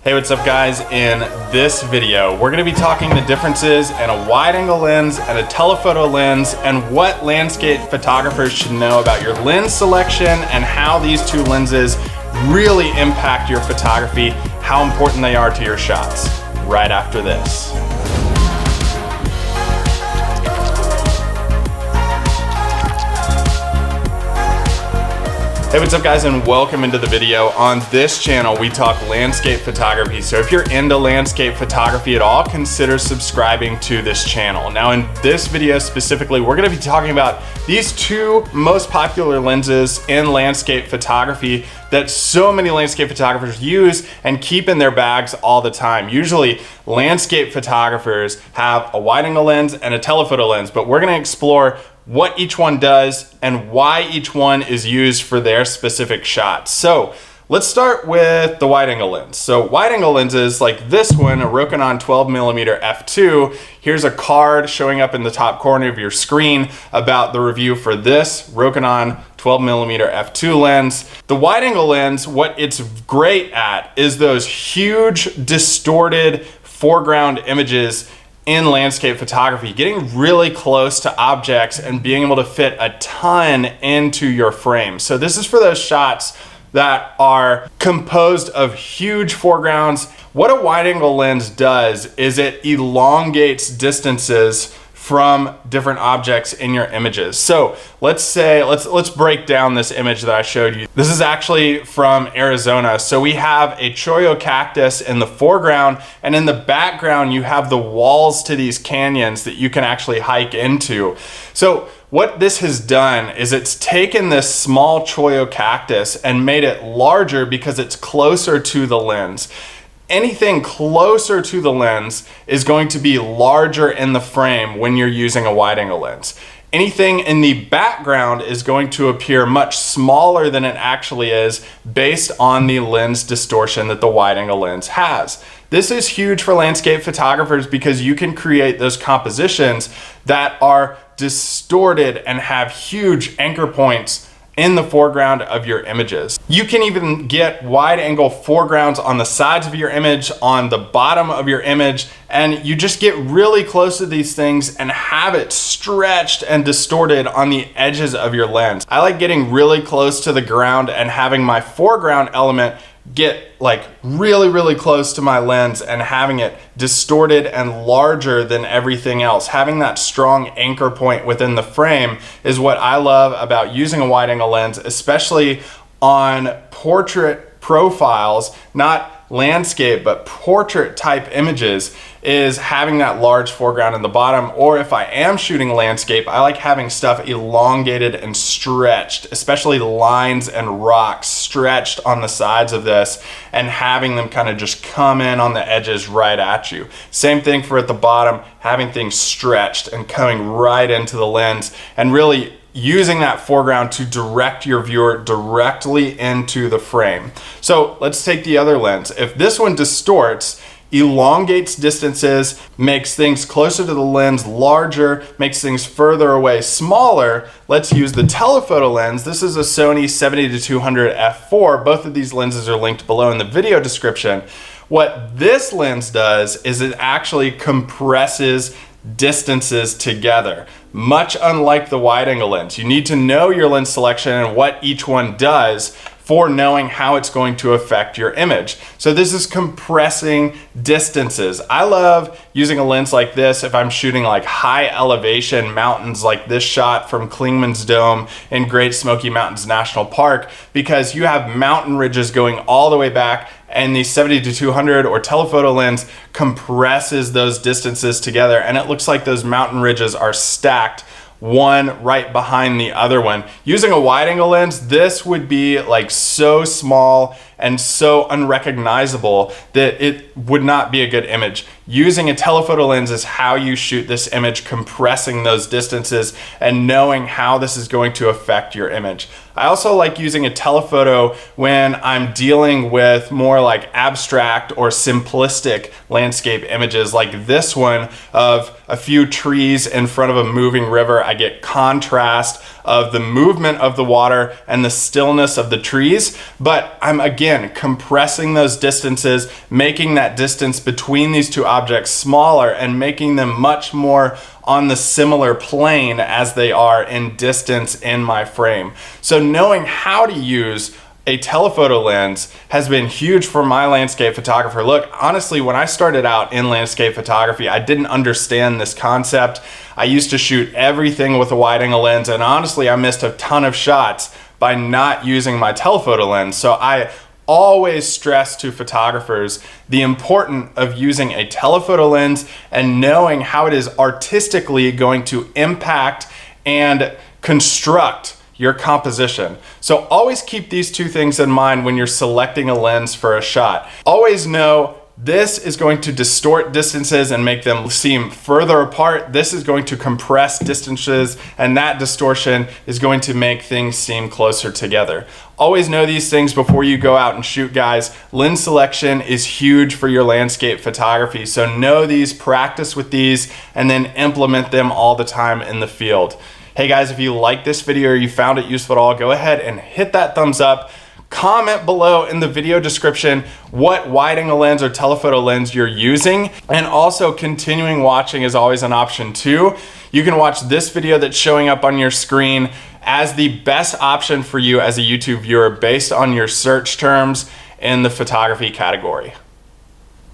Hey, what's up guys? In this video, we're gonna be talking the differences in a wide-angle lens and a telephoto lens and what landscape photographers should know about your lens selection and how these two lenses really impact your photography, how important they are to your shots, right after this. Hey, what's up guys, and welcome into the video. On this channel, we talk landscape photography. So if you're into landscape photography at all, consider subscribing to this channel. Now in this video specifically, we're gonna be talking about these two most popular lenses in landscape photography that so many landscape photographers use and keep in their bags all the time. Usually, landscape photographers have a wide-angle lens and a telephoto lens, but we're gonna explore what each one does and why each one is used for their specific shots. So let's start with the wide-angle lens. So wide-angle lenses like this one, a Rokinon 12mm f2, here's a card showing up in the top corner of your screen about the review for this Rokinon 12mm f2 lens. The wide-angle lens, what it's great at is those huge distorted foreground images in landscape photography, getting really close to objects and being able to fit a ton into your frame. So this is for those shots that are composed of huge foregrounds. What a wide-angle lens does is it elongates distances from different objects in your images. So let's break down this image that I showed you. This is actually from Arizona. So we have a cholla cactus in the foreground, and in the background you have the walls to these canyons that you can actually hike into. So what this has done is it's taken this small cholla cactus and made it larger because it's closer to the lens. Anything closer to the lens is going to be larger in the frame when you're using a wide-angle lens. Anything in the background is going to appear much smaller than it actually is based on the lens distortion that the wide-angle lens has. This is huge for landscape photographers because you can create those compositions that are distorted and have huge anchor points in the foreground of your images. You can even get wide angle foregrounds on the sides of your image, on the bottom of your image, and you just get really close to these things and have it stretched and distorted on the edges of your lens. I like getting really close to the ground and having my foreground element get like really close to my lens and having it distorted and larger than everything else. Having that strong anchor point within the frame is what I love about using a wide-angle lens, especially on portrait profiles, not landscape, but portrait type images, is having that large foreground in the bottom. Or if I am shooting landscape, I like having stuff elongated and stretched, especially lines and rocks stretched on the sides of this and having them kind of just come in on the edges right at you. Same thing for at the bottom, having things stretched and coming right into the lens and really using that foreground to direct your viewer directly into the frame. So let's take the other lens. If this one distorts, elongates distances, makes things closer to the lens larger, makes things further away smaller, let's use the telephoto lens. This is a Sony 70-200 f4. Both of these lenses are linked below in the video description. What this lens does is it actually compresses distances together, much unlike the wide-angle lens. You need to know your lens selection and what each one does for knowing how it's going to affect your image. So this is compressing distances. I love using a lens like this if I'm shooting like high elevation mountains like this shot from Clingman's Dome in Great Smoky Mountains National Park, because you have mountain ridges going all the way back, and the 70-200 or telephoto lens compresses those distances together, and it looks like those mountain ridges are stacked one right behind the other one. Using a wide-angle lens, this would be like so small and so unrecognizable that it would not be a good image. Using a telephoto lens is how you shoot this image, compressing those distances and knowing how this is going to affect your image. I also like using a telephoto when I'm dealing with more like abstract or simplistic landscape images like this one of a few trees in front of a moving river. I get contrast of the movement of the water and the stillness of the trees, but I'm again compressing those distances, making that distance between these two objects smaller and making them much more on the similar plane as they are in distance in my frame. So knowing how to use a telephoto lens has been huge for my landscape photographer. Look, honestly, when I started out in landscape photography, I didn't understand this concept. I used to shoot everything with a wide angle lens, and honestly, I missed a ton of shots by not using my telephoto lens. So I always stress to photographers the importance of using a telephoto lens and knowing how it is artistically going to impact and construct your composition. So always keep these two things in mind when you're selecting a lens for a shot. Always know this is going to distort distances and make them seem further apart. This is going to compress distances, and that distortion is going to make things seem closer together. Always know these things before you go out and shoot, guys. Lens selection is huge for your landscape photography. So know these, practice with these, and then implement them all the time in the field. Hey guys, if you like this video or you found it useful at all, go ahead and hit that thumbs up. Comment below in the video description what wide angle lens or telephoto lens you're using. And also, continuing watching is always an option too. You can watch this video that's showing up on your screen as the best option for you as a YouTube viewer based on your search terms in the photography category.